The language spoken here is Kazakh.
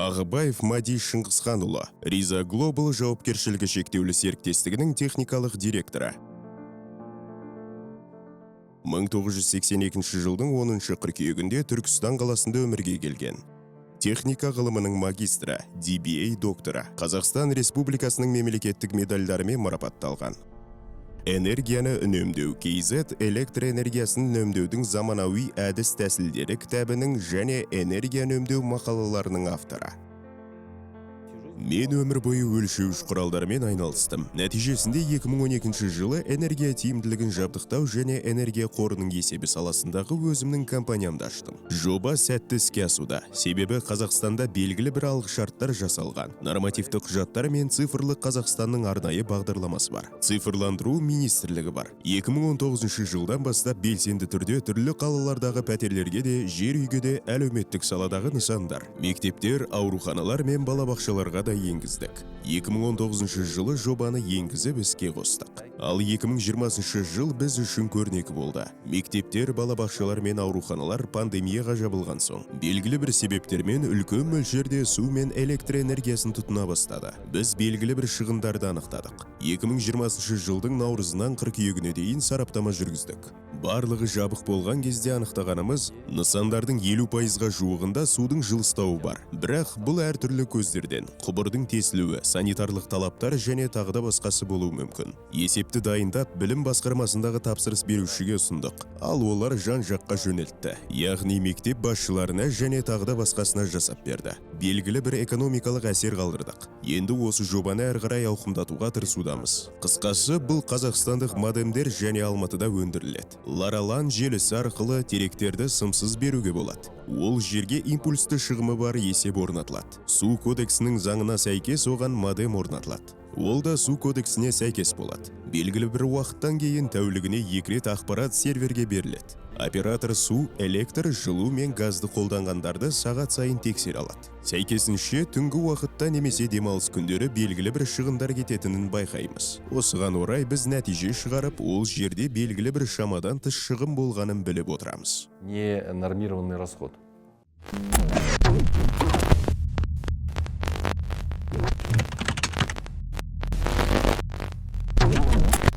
Ағыбаев Мади Шыңғысханұлы, Риза Глобал жауапкершілігі шектеулі серіктестігінің техникалық директоры. 1982 жылдың 10 қыркүйегінде Түркістан қаласында өмірге келген. Техника ғылымының магистрі, DBA докторы, Қазақстан Республикасының мемлекеттік медальдарымен марапатталған. Энергияны үнемдеу KZ электроэнергиясын үнемдеудің заманауи әдіс тәсілдері кітабының және энергия үнемдеу мақалаларының авторы. Мен өмір бойы өлшеуіш құралдармен айналыстым. Нәтижесінде 2012 жылы энергия тиімділігін жабдықтау және энергия қорының есебі саласындағы өзімнің компаниямды аштым. Жоба сәтті іске асуда, себебі Қазақстанда белгілі бір алғышарттар жасалған. Нормативті құжаттар мен цифрлы Қазақстанның арнайы бағдарламасы бар. Цифрландыру министрлігі бар. 2019 жылдан бастап белсенді түрде түрлі қалалардағы пәтерлерге де, жер үйге де әлеуметтік саладағы нысандар, мектептер, ауруханалар мен балабақшаларға да енгіздік. 2019 жылы жобаны енгізіп іске қостық. Ал 2020 жыл біз үшін көрнекі болды. Мектептер, балабақшалар мен ауруханалар пандемияға жабылған соң, белгілі бір себептермен үлкен мөлшерде су мен электроэнергиясын тұтына бастады. Біз белгілі бір шығындарды анықтадық. 2020 жылдың наурызынан қыркүйегіне дейін сараптама жүргіздік. Барлығы жабық болған кезде анықтағанымыз, нысандардың 50%-ға жуығында судың жылыстауы бар. Бірақ бұл әртүрлі көздерден, құбырдың тесілуі, санитарлық талаптар және тағыда басқасы болуы мүмкін. Есепті дайындап, білім басқармасындағы тапсырыс берушіге ұсындық. Ал олар жан-жаққа жөнелтті. Яғни мектеп басшыларына және тағыда басқасына жасап берді. Белгілі бір экономикалық әсер қалдырдық. Енді осы жобаны әрі қарай ауқымдатуға тырысудамыз. Қысқасы, бұл қазақстандық модемдер және Алматыда өндіріледі. Ларалан желісі арқылы деректерді сымсыз беруге болады. Ол жерге импульсті шығымы бар есеп орнатылады. Су кодексінің заңына сәйкес оған модем орнатылады. Ол да су кодексіне сәйкес болады. Белгілі бір уақыттан кейін тәулігіне 2 рет ақпарат серверге беріледі. Оператор су, электр, жылу мен газды қолданғандарды сағат сайын тексере алады. Сәйкесінше түнгі уақытта немесе демалыс күндері белгілі бір шығындар кететінін байқаймыз. Осыған орай біз нәтиже шығарып, ол жерде белгілі бір шамадан тыс шығын болғанын біліп отырамыз. Не нормированный расход.